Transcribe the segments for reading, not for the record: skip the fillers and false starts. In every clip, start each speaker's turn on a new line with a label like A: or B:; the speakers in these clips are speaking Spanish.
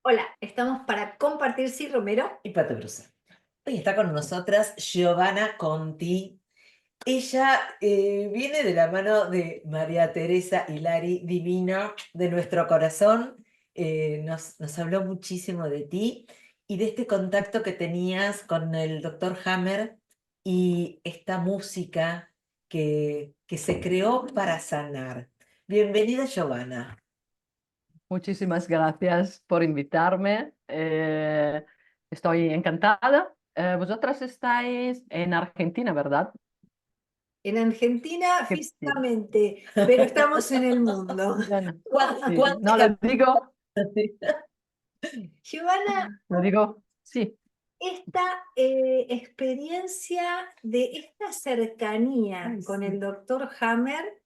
A: Hola, estamos para compartir sí, Romero.
B: Y Pato Brusa. Hoy está con nosotras Giovanna Conti. Ella viene de la mano de María Teresa Hilari, divina de nuestro corazón. Nos habló muchísimo de ti y de este contacto que tenías con el doctor Hammer y esta música que se creó para sanar. Bienvenida, Giovanna.
C: Muchísimas gracias por invitarme. Estoy encantada. Vosotras estáis en Argentina, ¿verdad?
A: En Argentina
C: Sí.
A: físicamente, pero estamos en el mundo.
C: Bueno, sí. No,
B: Cuántica.
A: Giovanna,
C: lo digo, sí.
A: esta experiencia de esta cercanía
C: Ay,
A: con
C: sí.
A: el doctor Hammer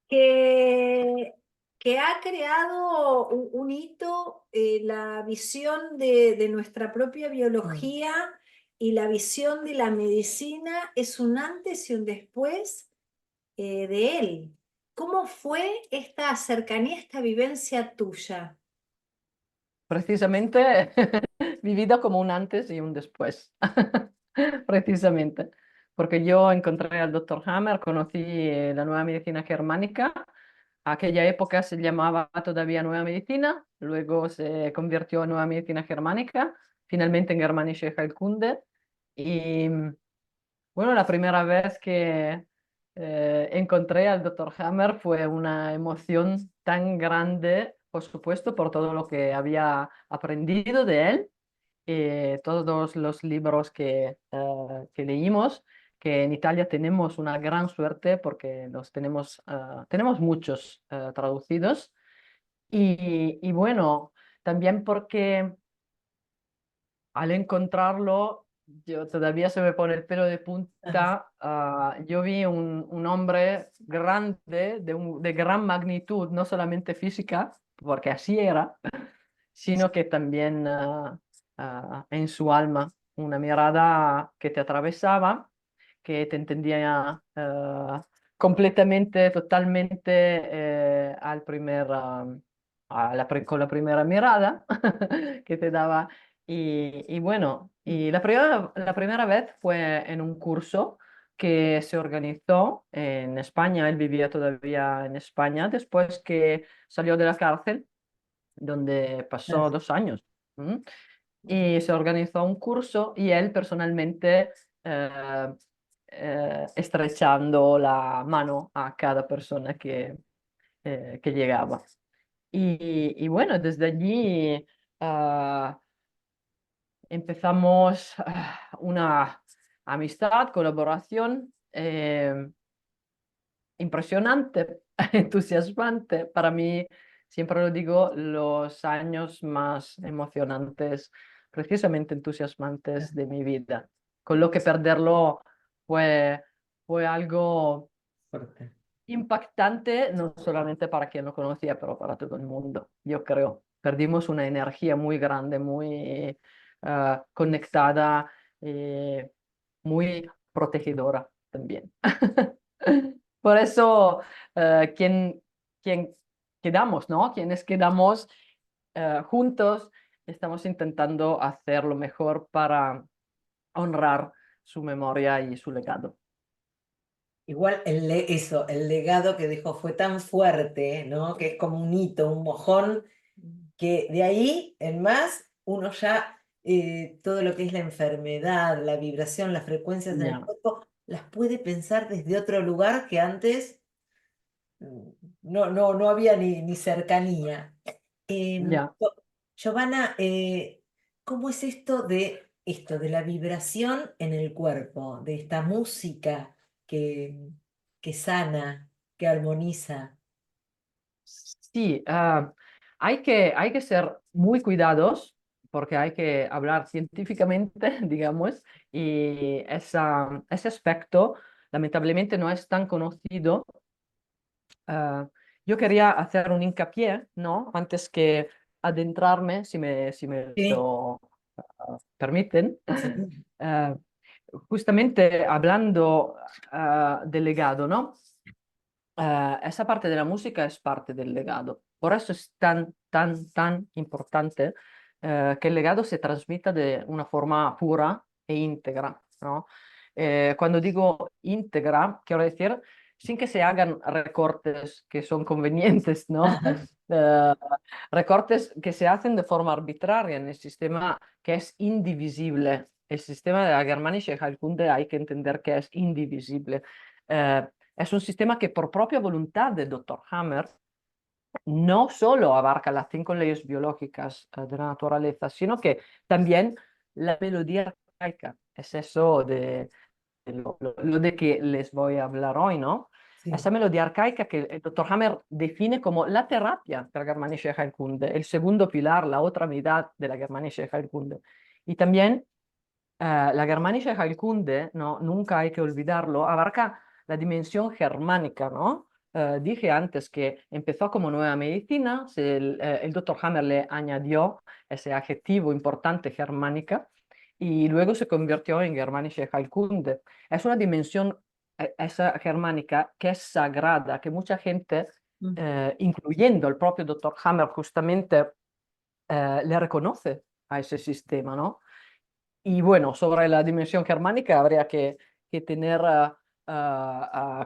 A: que, que ha creado un hito, la visión de nuestra propia biología y la visión de la medicina es un antes y un después de él. ¿Cómo fue esta cercanía, esta vivencia tuya?
C: Precisamente vivido como un antes y un después. Precisamente. Porque yo encontré al doctor Hammer, conocí la nueva medicina germánica. Aquella época se llamaba todavía Nueva Medicina, luego se convirtió en Nueva Medicina Germánica, finalmente en Germanische Heilkunde. Y bueno, la primera vez que encontré al doctor Hammer fue una emoción tan grande, por supuesto, por todo lo que había aprendido de él, todos los libros que leímos, que en Italia tenemos una gran suerte porque los tenemos muchos traducidos. Y bueno, también porque al encontrarlo, yo todavía se me pone el pelo de punta. Yo vi un hombre grande, de gran magnitud, no solamente física, porque así era, sino que también en su alma, una mirada que te atravesaba, que te entendía completamente, totalmente con la primera mirada que te daba. Y bueno, y la primera vez fue en un curso que se organizó en España. Él vivía todavía en España después que salió de la cárcel donde pasó 2 años. ¿M? Y se organizó un curso y él personalmente eh, estrechando la mano a cada persona que llegaba. Y bueno, desde allí empezamos una amistad, colaboración impresionante, entusiasmante. Para mí, siempre lo digo, los años más emocionantes, precisamente entusiasmantes de mi vida. Con lo que perderlo fue, fue algo
B: Fuerte.
C: impactante, no solamente para quien lo conocía, pero para todo el mundo, yo creo. Perdimos una energía muy grande, muy conectada, muy protegedora también. Por eso, quien quedamos, ¿no? Quienes quedamos juntos, estamos intentando hacer lo mejor para honrar su memoria y su legado.
B: Igual el legado que dejó fue tan fuerte, ¿no? Que es como un hito, un mojón, que de ahí en más uno ya todo lo que es la enfermedad, la vibración, las frecuencias en el
C: Ya,
B: cuerpo, las puede pensar desde otro lugar que antes mm, no había ni cercanía.
C: ya.
B: Giovanna, ¿cómo es esto de la vibración en el cuerpo, de esta música que sana, que armoniza?
C: Sí, hay que ser muy cuidados porque hay que hablar científicamente, digamos, y ese aspecto lamentablemente no es tan conocido. Ah, yo quería hacer un hincapié, ¿no? Antes que adentrarme, si me
B: Sí,
C: lo permiten.
B: sí.
C: Justamente hablando del legado, ¿no? esa parte de la música es parte del legado. Por eso es tan importante que el legado se transmita de una forma pura e íntegra, ¿no? Cuando digo íntegra, quiero decir, sin que se hagan recortes que son convenientes, ¿no? Eh, recortes que se hacen de forma arbitraria en el sistema que es indivisible. El sistema de la Germanische Heilkunde hay que entender que es indivisible. Eh, es un sistema que por propia voluntad del Dr. Hammer no solo abarca las 5 leyes biológicas de la naturaleza, sino que también la melodía arcaica. Es eso lo de que les voy a hablar hoy, ¿no?
B: Sí.
C: Esa melodía arcaica que el Dr. Hammer define como la terapia de la Germanische Heilkunde, el segundo pilar, la otra mitad de la Germanische Heilkunde. Y también la Germanische Heilkunde, ¿no? Nunca hay que olvidarlo, abarca la dimensión germánica, ¿no? Dije antes que empezó como nueva medicina, el Dr. Hammer le añadió ese adjetivo importante germánica y luego se convirtió en Germanische Heilkunde. Es una dimensión, esa germánica, que es sagrada, que mucha gente,
B: Mm.
C: incluyendo el propio Dr. Hammer, justamente le reconoce a ese sistema, ¿no? Y bueno, sobre la dimensión germánica habría que tener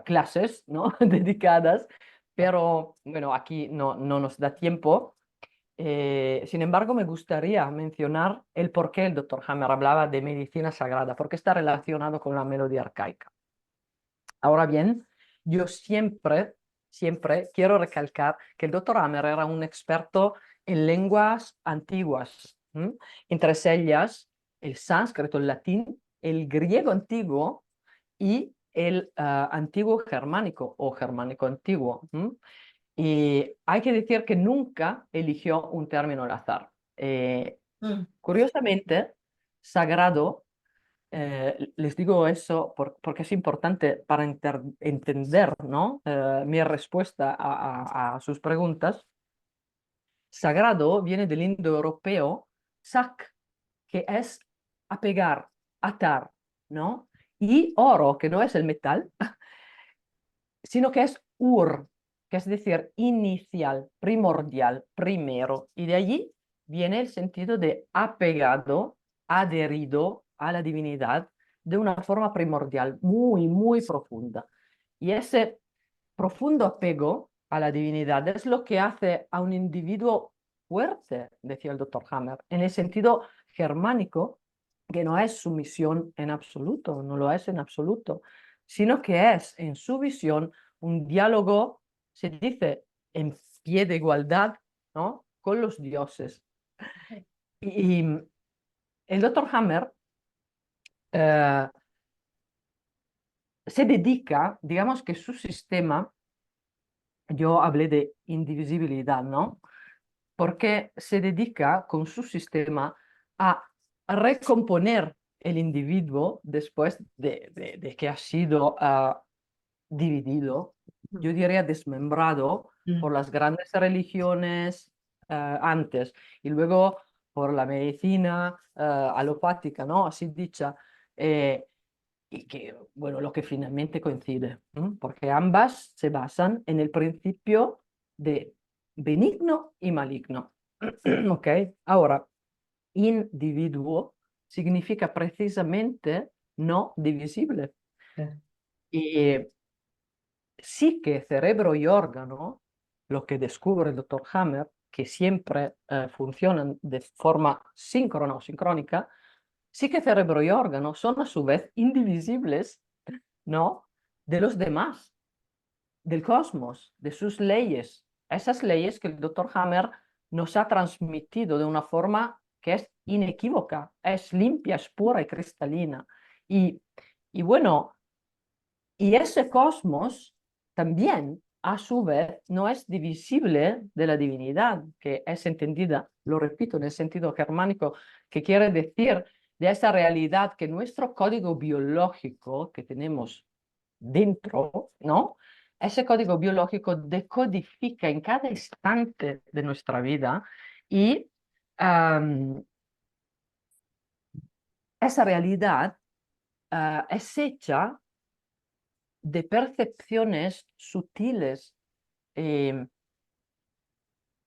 C: clases, ¿no? dedicadas, pero bueno, aquí no nos da tiempo. Sin embargo, me gustaría mencionar el por qué el doctor Hammer hablaba de medicina sagrada, porque está relacionado con la melodía arcaica. Ahora bien, yo siempre quiero recalcar que el doctor Hammer era un experto en lenguas antiguas, ¿m? Entre ellas el sánscrito, el latín, el griego antiguo y el antiguo germánico o germánico antiguo. ¿M? Y hay que decir que nunca eligió un término al azar.
B: Mm.
C: Curiosamente, sagrado les digo eso porque es importante para entender, ¿no? Mi respuesta a sus preguntas. Sagrado viene del indoeuropeo sac, que es apegar, atar, ¿no? Y oro, que no es el metal, sino que es ur, que es decir, inicial, primordial, primero. Y de allí viene el sentido de apegado, adherido a la divinidad de una forma primordial, muy profunda. Y ese profundo apego a la divinidad es lo que hace a un individuo fuerte, decía el doctor Hammer, en el sentido germánico, que no es sumisión en absoluto, no lo es en absoluto, sino que es en su visión un diálogo, se dice, en pie de igualdad, ¿no? Con los dioses. Y el doctor Hammer eh, se dedica, digamos que su sistema, yo hablé de indivisibilidad, ¿no? Porque se dedica con su sistema a recomponer el individuo después de que ha sido dividido, yo diría desmembrado por
B: Mm.
C: las grandes religiones antes y luego por la medicina alopática, ¿no? Así dicha. Y que, bueno, lo que finalmente coincide, ¿m? Porque ambas se basan en el principio de benigno y maligno. ¿Ok? Ahora, individuo significa precisamente no divisible.
B: Claro.
C: Y sí que cerebro y órgano, lo que descubre el doctor Hammer, que siempre funcionan de forma síncrona o sincrónica, sí que cerebro y órgano son a su vez indivisibles, ¿no? De los demás, del cosmos, de sus leyes. Esas leyes que el doctor Hammer nos ha transmitido de una forma que es inequívoca, es limpia, es pura y cristalina. Y, y bueno, y ese cosmos también, a su vez, no es divisible de la divinidad, que es entendida, lo repito, en el sentido germánico, que quiere decir de esa realidad que nuestro código biológico que tenemos dentro, ¿no? Ese código biológico decodifica en cada instante de nuestra vida y esa realidad es hecha de percepciones sutiles. eh,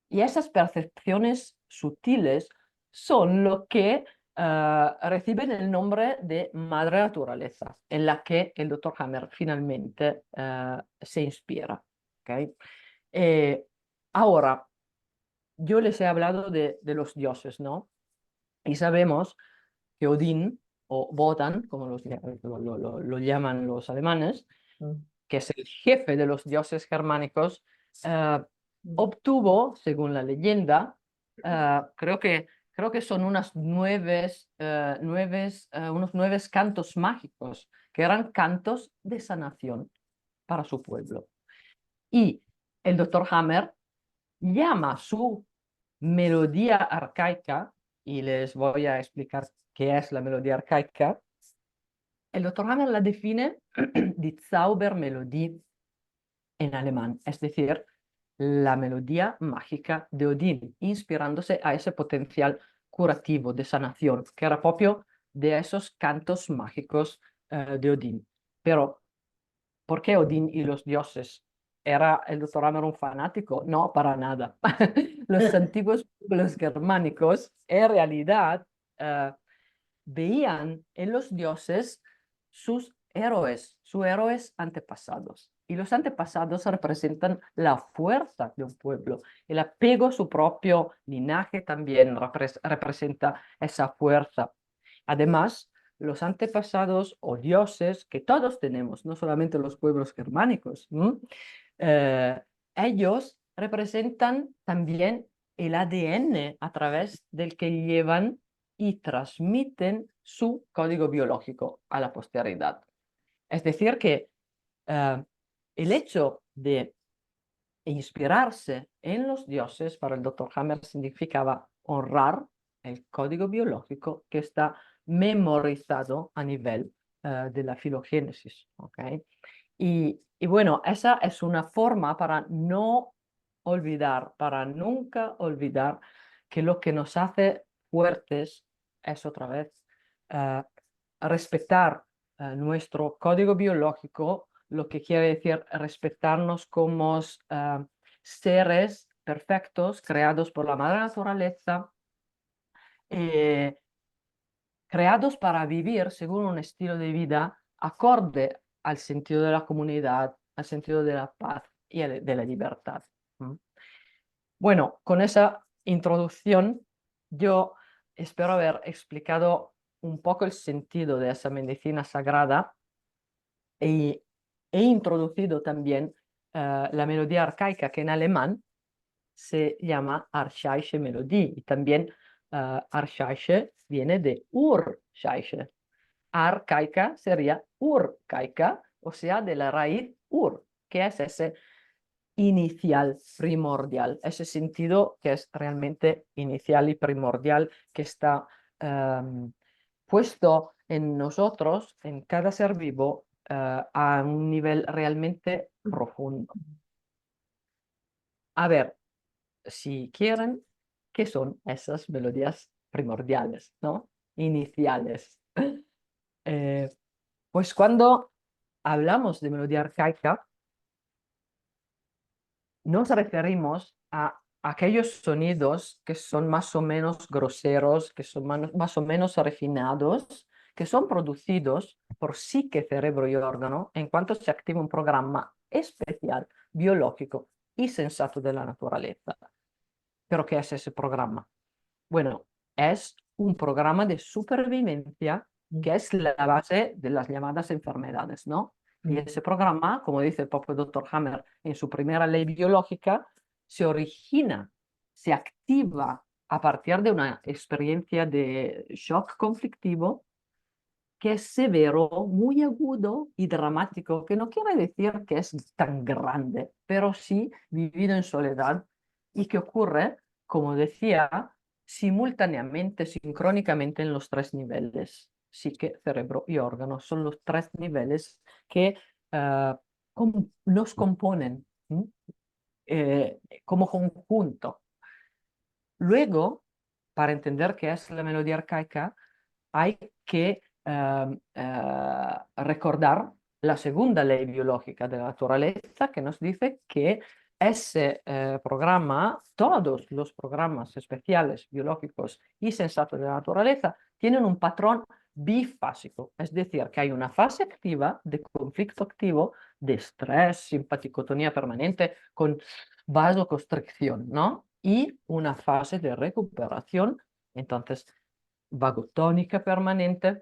C: y esas percepciones sutiles son lo que reciben el nombre de madre naturaleza, en la que el doctor Hammer finalmente se inspira. ¿Ok? Ahora, yo les he hablado de los dioses, ¿no? Y sabemos que Odín, o Wotan, como lo llaman los alemanes, que es el jefe de los dioses germánicos, obtuvo, según la leyenda, creo que son unos 9 cantos mágicos, que eran cantos de sanación para su pueblo. Y el doctor Hammer llama su melodía arcaica, y les voy a explicar qué es la melodía arcaica. El doctor Hammer la define die Zaubermelodie en alemán, es decir, la melodía mágica de Odín, inspirándose a ese potencial curativo de sanación, que era propio de esos cantos mágicos de Odín. Pero, ¿por qué Odín y los dioses? ¿Era el doctor Hammer un fanático? No, para nada. Los antiguos pueblos germánicos, en realidad, veían en los dioses sus héroes antepasados. Y los antepasados representan la fuerza de un pueblo. El apego a su propio linaje también representa esa fuerza. Además, los antepasados o dioses que todos tenemos, no solamente los pueblos germánicos, eh, ellos representan también el ADN a través del que llevan y transmiten su código biológico a la posteridad. Es decir, que el hecho de inspirarse en los dioses para el doctor Hammer significaba honrar el código biológico que está memorizado a nivel de la filogénesis. ¿Okay? Y bueno, esa es una forma para no olvidar, para nunca olvidar que lo que nos hace fuertes es otra vez eh, respetar nuestro código biológico, lo que quiere decir respetarnos como seres perfectos creados por la madre naturaleza, eh, creados para vivir según un estilo de vida acorde al sentido de la comunidad, al sentido de la paz y de la libertad. Bueno, con esa introducción, yo espero haber explicado un poco el sentido de esa medicina sagrada y he introducido también la melodía arcaica, que en alemán se llama Archaische Melodie, y también Archaische viene de Urchaische. Arcaica sería urcaica, o sea, de la raíz ur, que es ese inicial, primordial, ese sentido que es realmente inicial y primordial, que está puesto en nosotros, en cada ser vivo, a un nivel realmente profundo. A ver, si quieren, ¿qué son esas melodías primordiales, ¿no? Iniciales? Pues cuando hablamos de melodía arcaica, nos referimos a aquellos sonidos que son más o menos groseros, que son más o menos refinados, que son producidos por psique, cerebro y órgano en cuanto se activa un programa especial, biológico y sensato de la naturaleza. ¿Pero qué es ese programa? Bueno, es un programa de supervivencia que es la base de las llamadas enfermedades, ¿no? Y ese programa, como dice el propio doctor Hammer en su primera ley biológica, se origina, se activa a partir de una experiencia de shock conflictivo que es severo, muy agudo y dramático, que no quiere decir que es tan grande, pero sí vivido en soledad y que ocurre, como decía, simultáneamente, sincrónicamente en los 3 niveles, psique, cerebro y órgano. Son los 3 niveles que nos componen como conjunto. Luego, para entender qué es la melodía arcaica, hay que recordar la segunda ley biológica de la naturaleza que nos dice que ese programa, todos los programas especiales biológicos y sensatos de la naturaleza tienen un patrón bifásico, es decir, que hay una fase activa de conflicto activo, de estrés, simpaticotonía permanente con vasoconstricción, ¿no? Y una fase de recuperación, entonces vagotónica permanente,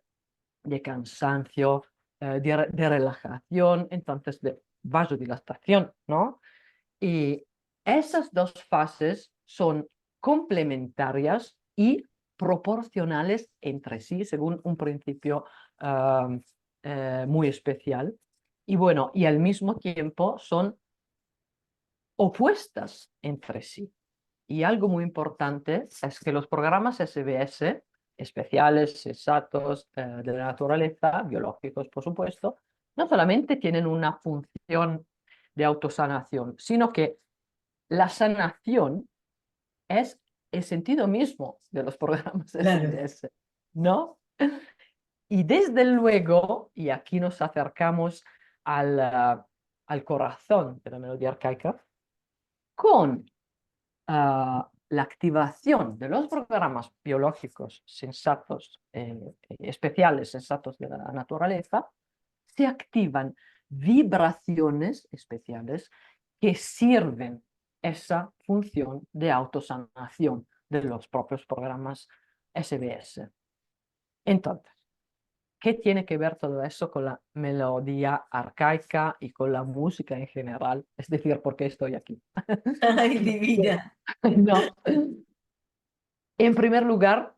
C: de cansancio, de relajación, entonces de vasodilatación, ¿no? Y esas dos fases son complementarias y proporcionales entre sí, según un principio muy especial. Y bueno, y al mismo tiempo son opuestas entre sí. Y algo muy importante es que los programas SBS, especiales, sensatos, de la naturaleza, biológicos, por supuesto, no solamente tienen una función de autosanación, sino que la sanación es el sentido mismo de los programas
B: Claro.
C: SBS, ¿no? Y desde luego, y aquí nos acercamos al corazón de la melodía arcaica, con la activación de los programas biológicos sensatos, especiales sensatos de la naturaleza, se activan vibraciones especiales que sirven esa función de autosanación de los propios programas SBS. Entonces, ¿qué tiene que ver todo eso con la melodía arcaica y con la música en general? Es decir, ¿por qué estoy aquí?
B: Ay, divina.
C: No. En primer lugar,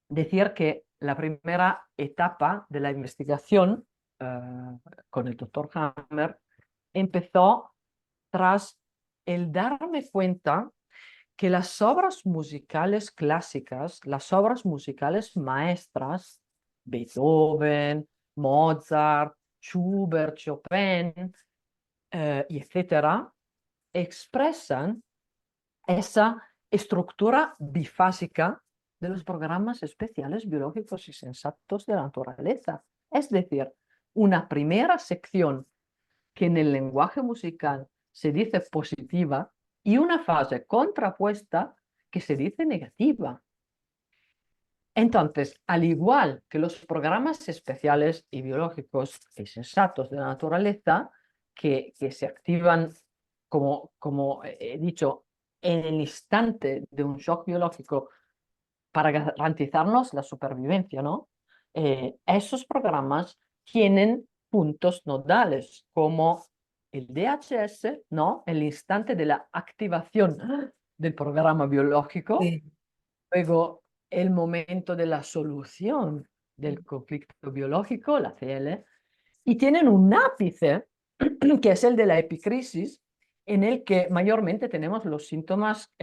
C: decir que la primera etapa de la investigación con el doctor Hammer empezó tras el darme cuenta que las obras musicales clásicas, las obras musicales maestras, Beethoven, Mozart, Schubert, Chopin, y etcétera, expresan esa estructura bifásica de los programas especiales biológicos y sensatos de la naturaleza. Es decir, una primera sección que en el lenguaje musical se dice positiva y una fase contrapuesta que se dice negativa. Entonces, al igual que los programas especiales y biológicos y sensatos de la naturaleza, que se activan, como he dicho, en el instante de un shock biológico para garantizarnos la supervivencia, ¿no? Esos programas tienen puntos nodales, como el DHS, ¿no? El instante de la activación del programa biológico,
B: Sí.
C: luego el momento de la solución del conflicto biológico, la CL, y tienen un ápice, que es el de la epicrisis, en el que mayormente tenemos los síntomas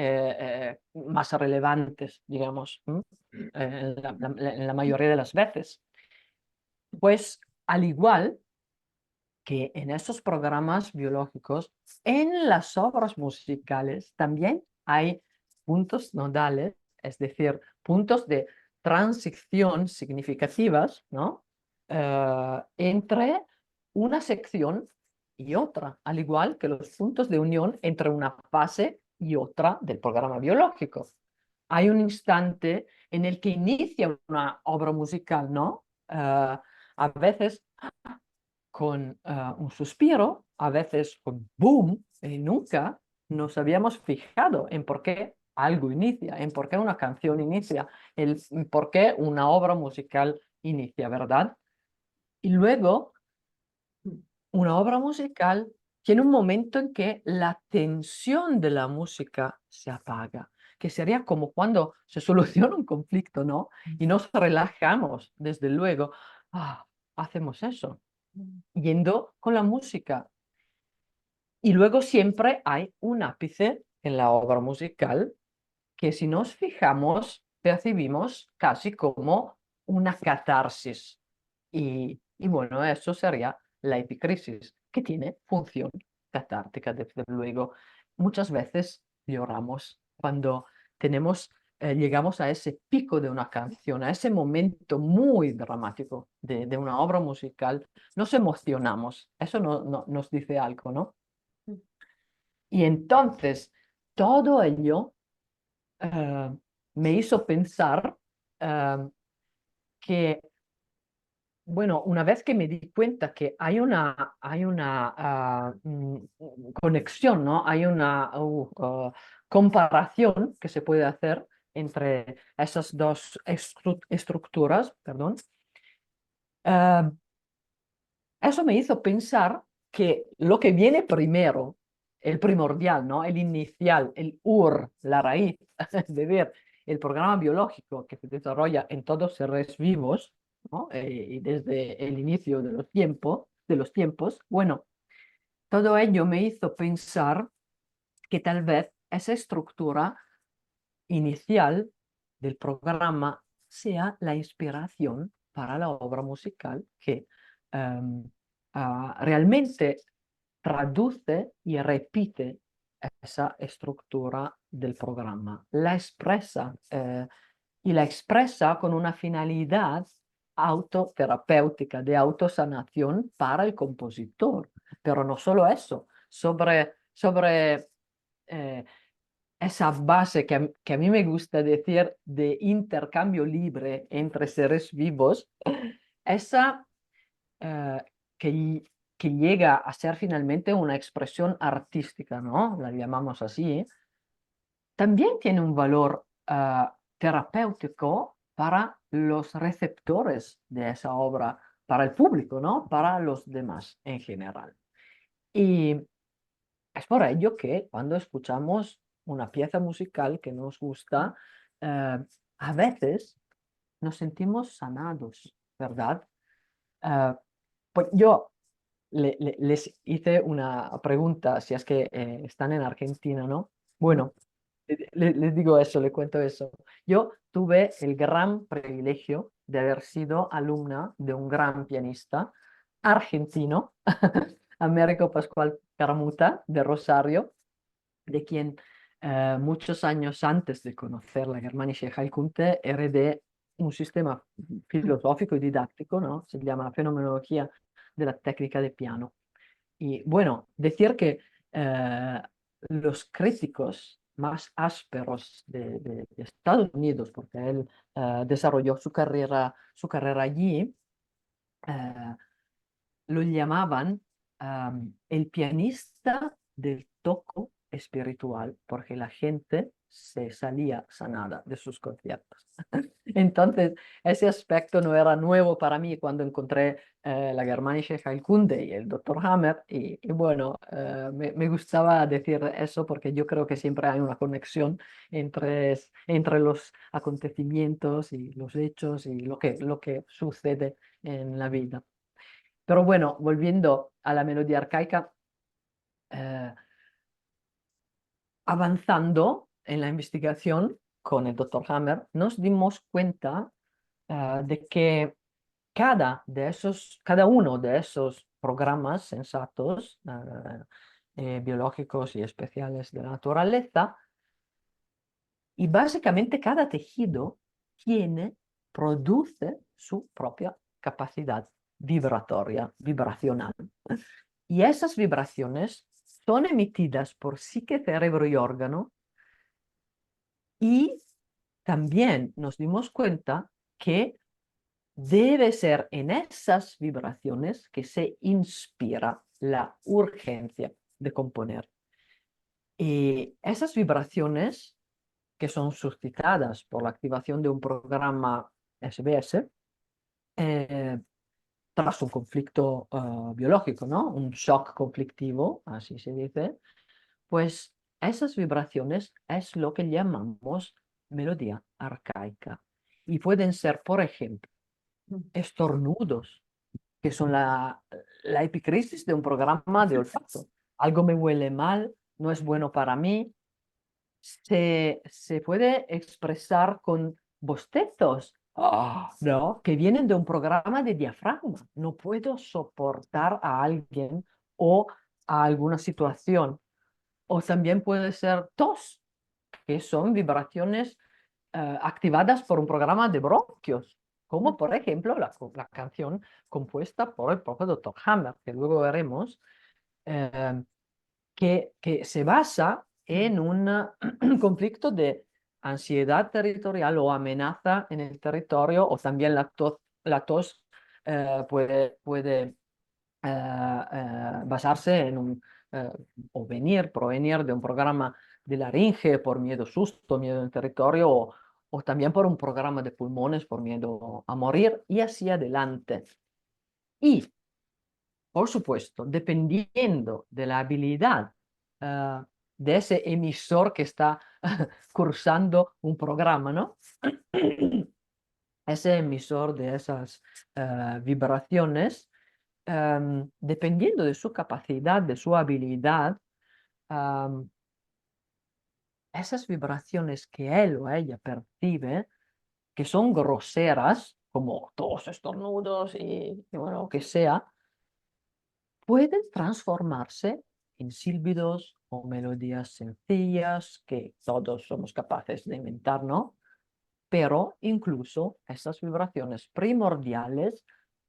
C: más relevantes, digamos, en la mayoría de las veces. Pues al igual que en estos programas biológicos, en las obras musicales también hay puntos nodales, es decir, puntos de transición significativas, ¿no? Entre una sección y otra, al igual que los puntos de unión entre una fase y otra del programa biológico. Hay un instante en el que inicia una obra musical, ¿no? A veces con un suspiro, a veces con boom, y nunca nos habíamos fijado en por qué algo inicia, en por qué una canción inicia, en por qué una obra musical inicia, ¿verdad? Y luego, una obra musical tiene un momento en que la tensión de la música se apaga, que sería como cuando se soluciona un conflicto, ¿no? Y nos relajamos, desde luego. Hacemos eso yendo con la música. Y luego siempre hay un ápice en la obra musical que si nos fijamos percibimos casi como una catarsis. Y bueno, eso sería la epicrisis, que tiene función catártica, desde luego. Muchas veces lloramos cuando tenemos llegamos a ese pico de una canción, a ese momento muy dramático de una obra musical, nos emocionamos. Eso nos dice algo, ¿no? Y entonces todo ello me hizo pensar que, bueno, una vez que me di cuenta que hay una conexión, ¿no? Hay una comparación que se puede hacer entre esas dos estructuras, perdón, eh, eso me hizo pensar que lo que viene primero, el primordial, ¿no? El inicial, el la raíz, de ver el programa biológico que se desarrolla en todos seres vivos, ¿no? Y desde el inicio de los tiempos, bueno, todo ello me hizo pensar que tal vez esa estructura inicial del programa sea la inspiración para la obra musical que em, realmente traduce y repite esa estructura del programa, la expresa y la expresa con una finalidad autoterapéutica, de autosanación para el compositor. Pero no solo eso, sobre esa base que a mí me gusta decir de intercambio libre entre seres vivos, esa eh, que, que llega a ser finalmente una expresión artística, ¿no? La llamamos así, también tiene un valor terapéutico para los receptores de esa obra, para el público, ¿no? Para los demás en general. Y es por ello que cuando escuchamos una pieza musical que nos gusta, a veces nos sentimos sanados, ¿verdad? Eh, pues yo les hice una pregunta, si es que están en Argentina, ¿no? Bueno, les digo eso, les cuento eso. Yo tuve el gran privilegio de haber sido alumna de un gran pianista argentino, Américo Pascual Caramuta, de Rosario, de quien muchos años antes de conocer la Germanische Heilkunde heredé un sistema filosófico y didáctico, ¿no? Se llama fenomenología de la técnica de piano. Y bueno, decir que los críticos más ásperos de Estados Unidos, porque él desarrolló su carrera allí, eh, lo llamaban el pianista del toco espiritual, porque la gente se salía sanada de sus conciertos. Entonces, ese aspecto no era nuevo para mí cuando encontré la Germanische Heilkunde y el Dr. Hammer, y bueno, me gustaba decir eso porque yo creo que siempre hay una conexión entre los acontecimientos y los hechos y lo que sucede en la vida. Pero bueno, volviendo a la melodía arcaica, eh, avanzando en la investigación con el Dr. Hammer, nos dimos cuenta de que cada uno de esos programas sensatos, biológicos y especiales de la naturaleza, y básicamente cada tejido produce su propia capacidad vibracional. Y esas vibraciones son emitidas por psique, cerebro y órgano, y también nos dimos cuenta que debe ser en esas vibraciones que se inspira la urgencia de componer. Y esas vibraciones que son suscitadas por la activación de un programa SBS, eh, tras un conflicto biológico, ¿no? Un shock conflictivo, así se dice, pues esas vibraciones es lo que llamamos melodía arcaica. Y pueden ser, por ejemplo, estornudos, que son la epicrisis de un programa de olfato. Algo me huele mal, no es bueno para mí. Se puede expresar con bostezos, ¿no? Que vienen de un programa de diafragma. No puedo soportar a alguien o a alguna situación. O también puede ser tos, que son vibraciones activadas por un programa de bronquios, como por ejemplo la canción compuesta por el propio Dr. Hammer, que luego veremos, eh, que se basa en un conflicto de ansiedad territorial o amenaza en el territorio, o también la tos puede basarse en o provenir de un programa de laringe por miedo susto, miedo en el territorio, o también por un programa de pulmones por miedo a morir y así adelante. Y, por supuesto, dependiendo de la habilidad eh, de ese emisor que está cursando un programa, ¿no? Ese emisor de esas vibraciones, dependiendo de su capacidad, de su habilidad, am, esas vibraciones que él o ella percibe, que son groseras, como todos estornudos y bueno, lo que sea, pueden transformarse en sílbidos o melodías sencillas que todos somos capaces de inventar, ¿no? Pero incluso esas vibraciones primordiales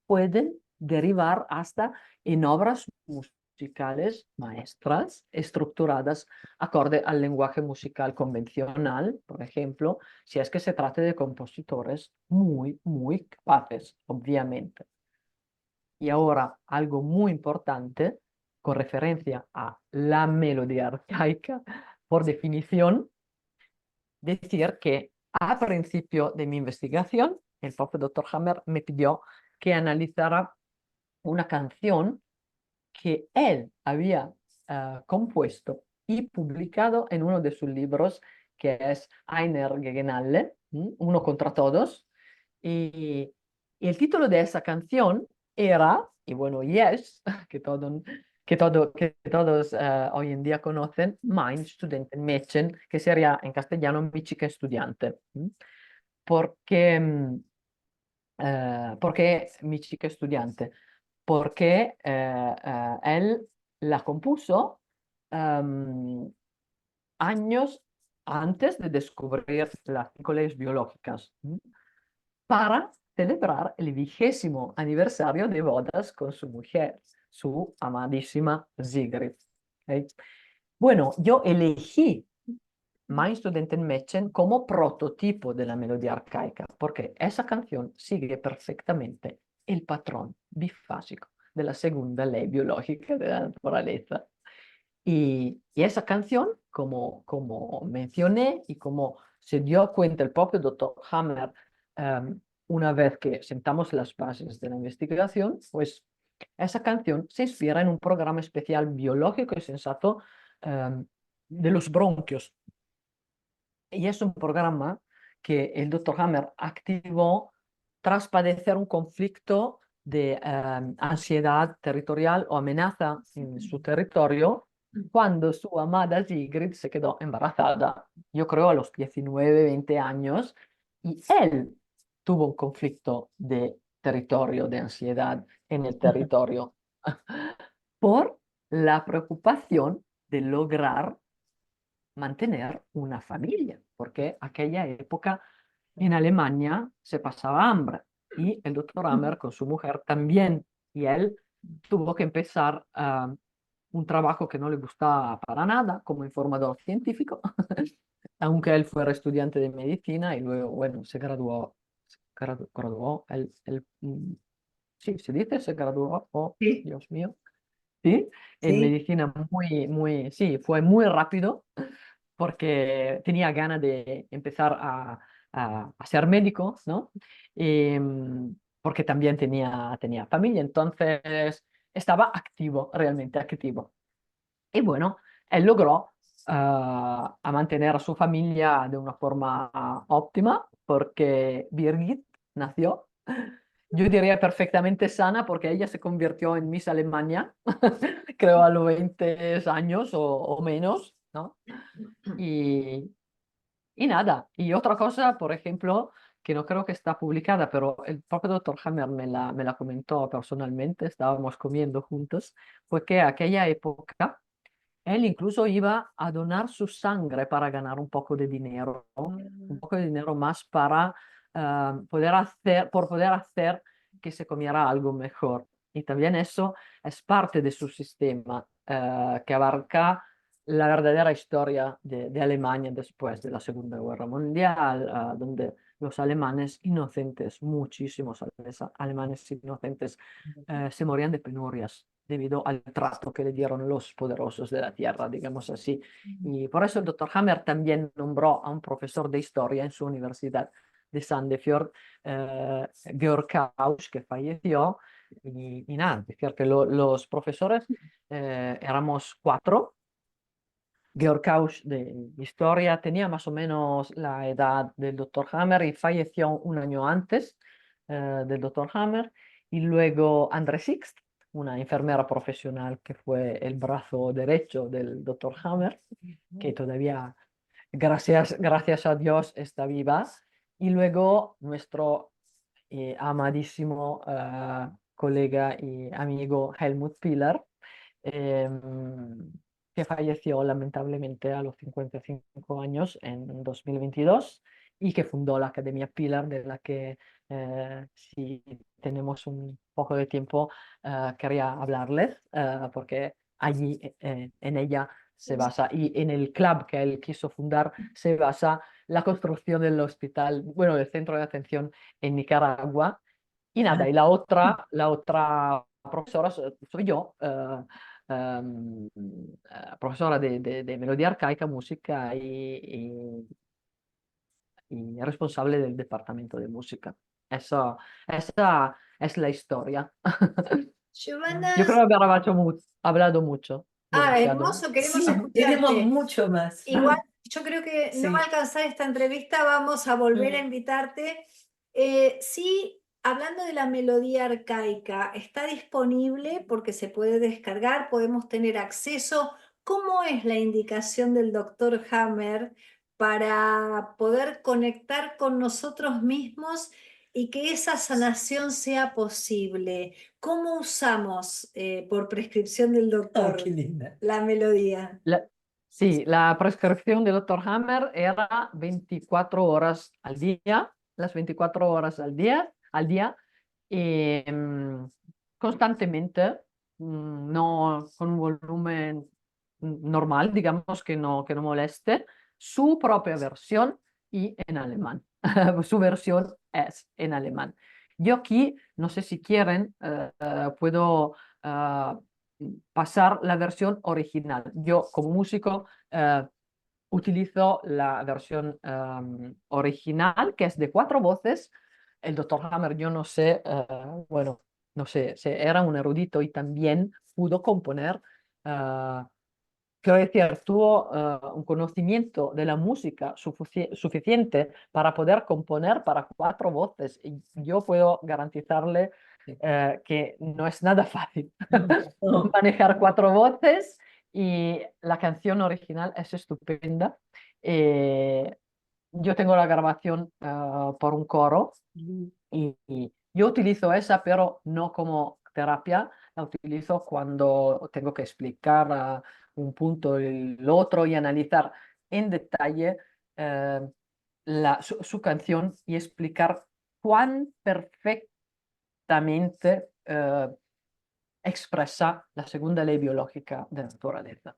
C: pueden derivar hasta en obras musicales maestras estructuradas acorde al lenguaje musical convencional, por ejemplo, si es que se trata de compositores muy, muy capaces, obviamente. Y ahora algo muy importante con referencia a la melodía arcaica, por definición, decir que a principio de mi investigación, el propio Dr. Hammer me pidió que analizara una canción que él había compuesto y publicado en uno de sus libros, que es Einer gegen alle, Uno contra todos. Y el título de esa canción era, y bueno, Yes, que todos hoy en día conocen, Mein Studentenmädchen, que sería en castellano Mi chica estudiante. Porque, porque Mi chica estudiante, porque él la compuso años antes de descubrir las 5 leyes biológicas, para celebrar el 20º aniversario de bodas con su mujer, su amadísima Sigrid. ¿Ok? Bueno, yo elegí Mein Studentenmädchen como prototipo de la melodía arcaica, porque esa canción sigue perfectamente el patrón bifásico de la segunda ley biológica de la naturaleza. Y esa canción, como mencioné y como se dio cuenta el propio Dr. Hammer, una vez que sentamos las bases de la investigación, pues esa canción se inspira en un programa especial biológico y sensato de los bronquios. Y es un programa que el Dr. Hammer activó tras padecer un conflicto de ansiedad territorial o amenaza en su territorio, cuando su amada Sigrid se quedó embarazada, yo creo a los 19, 20 años, y él tuvo un conflicto de territorio, de ansiedad en el territorio, por la preocupación de lograr mantener una familia, porque aquella época en Alemania se pasaba hambre y el doctor Hammer con su mujer también, y él tuvo que empezar un trabajo que no le gustaba para nada como informador científico, aunque él fuera estudiante de medicina y luego, bueno, se graduó, sí, se dice, se graduó, oh,
A: Sí,
C: Dios mío, sí, en
A: sí.
C: medicina sí, fue muy rápido porque tenía ganas de empezar a ser médico, ¿no? Porque también tenía familia, entonces estaba activo, realmente activo. Y bueno, él logró a mantener a su familia de una forma óptima, porque Birgit nació, yo diría perfectamente sana, porque ella se convirtió en Miss Alemania, creo a los 20 años o menos, ¿no? Y, y nada, y otra cosa, por ejemplo, que no creo que está publicada, pero el propio doctor Hammer me la comentó personalmente, estábamos comiendo juntos, fue que aquella época él incluso iba a donar su sangre para ganar un poco de dinero, un poco de dinero más para poder hacer que se comiera algo mejor. Y también eso es parte de su sistema que abarca la verdadera historia de Alemania después de la Segunda Guerra Mundial, donde los alemanes inocentes, muchísimos alemanes inocentes, se morían de penurias debido al trato que le dieron los poderosos de la tierra, digamos así. Y por eso el doctor Hammer también nombró a un profesor de historia en su universidad de Sandefjord, Georg Kausch, que falleció. Y nada, decir que los profesores éramos 4. Georg Kausch de historia tenía más o menos la edad del doctor Hammer y falleció un año antes del doctor Hammer. Y luego André Sixt, una enfermera profesional que fue el brazo derecho del doctor Hammer, que todavía, gracias a Dios, está viva. Y luego nuestro amadísimo colega y amigo Helmut Piller, que falleció lamentablemente a los 55 años en 2022 y que fundó la Academia Piller, de la que si tenemos un poco de tiempo quería hablarles, porque allí en ella se basa y en el club que él quiso fundar se basa la construcción del hospital, bueno, del centro de atención en Nicaragua. Y nada, y la otra profesora soy yo, profesora de melodía arcaica, música y responsable del departamento de música. Esa es la historia. Yo
A: Giovanna,
C: creo que hablado mucho, demasiado.
A: hermoso, queremos
B: Sí, tenemos
A: escucharte.
B: mucho más.
A: Igual, yo creo que no va a
B: Sí.
A: alcanzar esta entrevista, vamos a volver a invitarte. Sí, hablando de la melodía arcaica, está disponible porque se puede descargar, podemos tener acceso. ¿Cómo es la indicación del doctor Hammer para poder conectar con nosotros mismos y que esa sanación sea posible? ¿Cómo usamos, por prescripción del
B: Oh,
A: doctor,
B: qué linda.
A: la melodía?
C: Sí, la prescripción del doctor Hammer era 24 horas al día, las 24 horas al día, y, constantemente, no con un volumen normal, digamos que no moleste, su propia versión y en alemán. Su versión es en alemán. Yo aquí, no sé si quieren, puedo pasar la versión original. Yo como músico utilizo la versión original, que es de 4 voces. El doctor Hammer, yo no sé, bueno, no sé, era un erudito y también pudo componer, quiero decir, tuvo un conocimiento de la música suficiente para poder componer para 4 voces. Y yo puedo garantizarle que no es nada fácil
B: No.
C: manejar 4 voces y la canción original es estupenda. Eh, yo tengo la grabación por un coro y yo utilizo esa, pero no como terapia, la utilizo cuando tengo que explicar un punto y el otro y analizar en detalle eh, su canción y explicar cuán perfectamente expresa la segunda ley biológica de la naturaleza.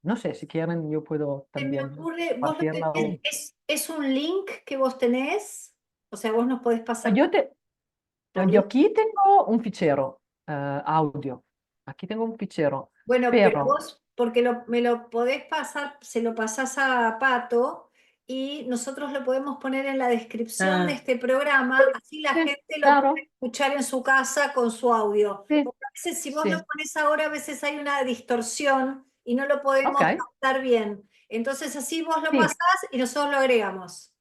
C: No sé, si quieren, yo puedo
A: Se me
C: también
A: ocurre, vos lo
C: compartirla.
A: es un link que vos tenés, o sea, vos nos podés pasar
C: Yo, te,
A: por
C: yo
A: link.
C: aquí tengo un fichero audio, aquí tengo un fichero,
A: Bueno, pero
C: pero
A: vos, porque me lo podés pasar, se lo pasás a Pato y nosotros lo podemos poner en la descripción de
B: Ah,
A: este programa, así la
C: sí,
A: gente lo puede
C: claro,
A: escuchar en su casa con su audio.
C: sí,
A: Porque a veces si vos lo
C: sí,
A: pones ahora, a veces hay una distorsión y no lo podemos
C: ok,
A: captar bien. Entonces así vos lo
C: sí,
A: pasás y nosotros lo agregamos.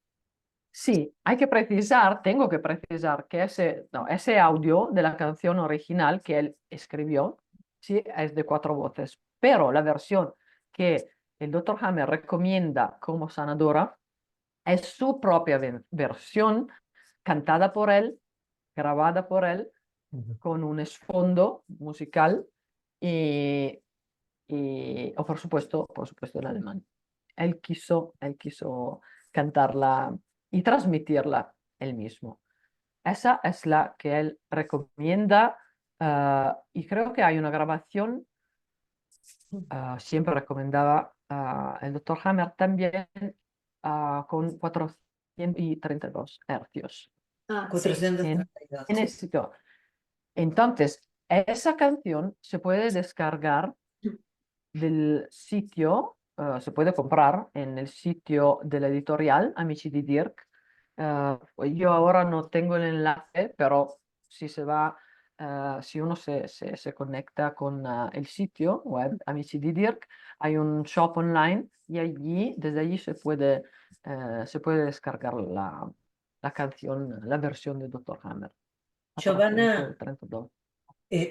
C: sí, hay que precisar, tengo que precisar que ese audio de la canción original que él escribió, sí, es de 4 voces, pero la versión que el doctor Hammer recomienda como sanadora es su propia versión, cantada por él, grabada por él,
B: ujú.
C: con un esfondo musical y o por supuesto en alemán. Él quiso cantarla y transmitirla él mismo. Esa es la que él recomienda, y creo que hay una grabación, siempre recomendaba el doctor Hammer también, con 432 hercios.
A: Ah, sí.
C: En,
B: 432.
C: en ese sitio. Entonces, esa canción se puede descargar del sitio, se puede comprar en el sitio de la editorial Amici di Dirk. Yo ahora no tengo el enlace, pero si se va, si uno se conecta con el sitio web Amici di Dirk, hay un shop online y allí, desde allí se puede descargar la canción, la versión de Dr. Hammer.
B: Giovanna,
C: 432.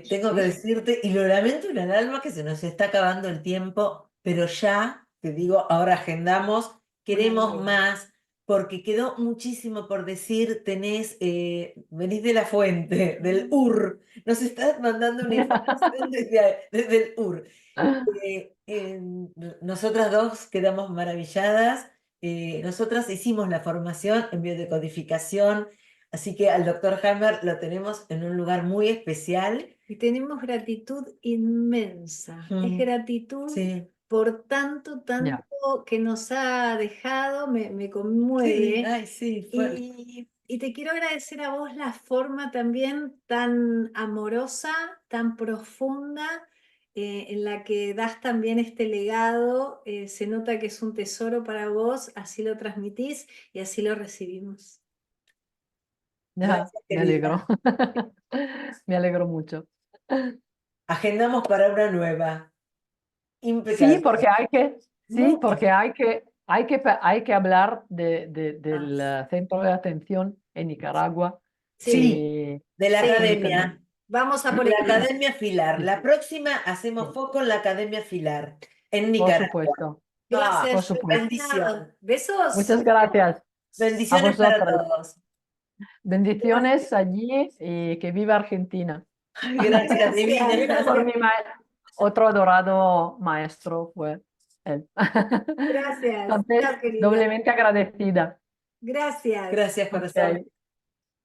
B: tengo que
C: Sí.
B: decirte, y lo lamento en el alma que se nos está acabando el tiempo, pero ya, te digo, ahora agendamos, queremos
A: Bueno.
B: más, porque quedó muchísimo por decir, venís de la fuente, del UR, nos estás mandando una información desde el UR. Nosotras dos quedamos maravilladas. Nosotras hicimos la formación en biodecodificación, así que al doctor Hammer lo tenemos en un lugar muy especial.
A: Y tenemos gratitud inmensa. Es
B: Mm,
A: gratitud
B: sí,
A: por tanto,
C: Ya.
A: tanto que nos ha dejado, me
B: sí,
A: conmueve.
B: ay, sí, fue.
A: Y te quiero agradecer a vos la forma también tan amorosa, tan profunda, en la que das también este legado. Se nota que es un tesoro para vos, así lo transmitís y así lo recibimos.
C: Ya,
B: Gracias,
C: me alegro.
B: querida.
C: Me alegro mucho.
B: Agendamos para una nueva.
C: Sí,
B: Impecable.
C: porque sí,
B: Muchas
C: porque hay que hablar del
B: más.
C: centro de atención en Nicaragua.
A: Sí,
B: Sí,
C: Y
B: de la
A: sí,
B: academia.
A: vamos a
B: De
A: por
B: la
A: ella.
B: Academia Filar.
C: sí,
B: La próxima hacemos
C: sí,
B: foco en la Academia Filar, en
C: por
B: Nicaragua.
C: supuesto,
B: Ah,
C: por
A: Gracias,
C: supuesto.
A: Giovanna.
B: bendición.
A: Besos.
C: Muchas gracias a
B: Bendiciones para
C: vosotros.
B: todos.
C: Bendiciones allí y que viva Argentina.
B: Gracias,
A: Gracias,
B: divina.
C: Por
A: gracias,
C: otro adorado maestro fue él.
A: gracias.
C: Entonces,
A: Chao, querida.
C: doblemente agradecida.
A: Gracias.
B: Gracias, corazón.
C: Ok.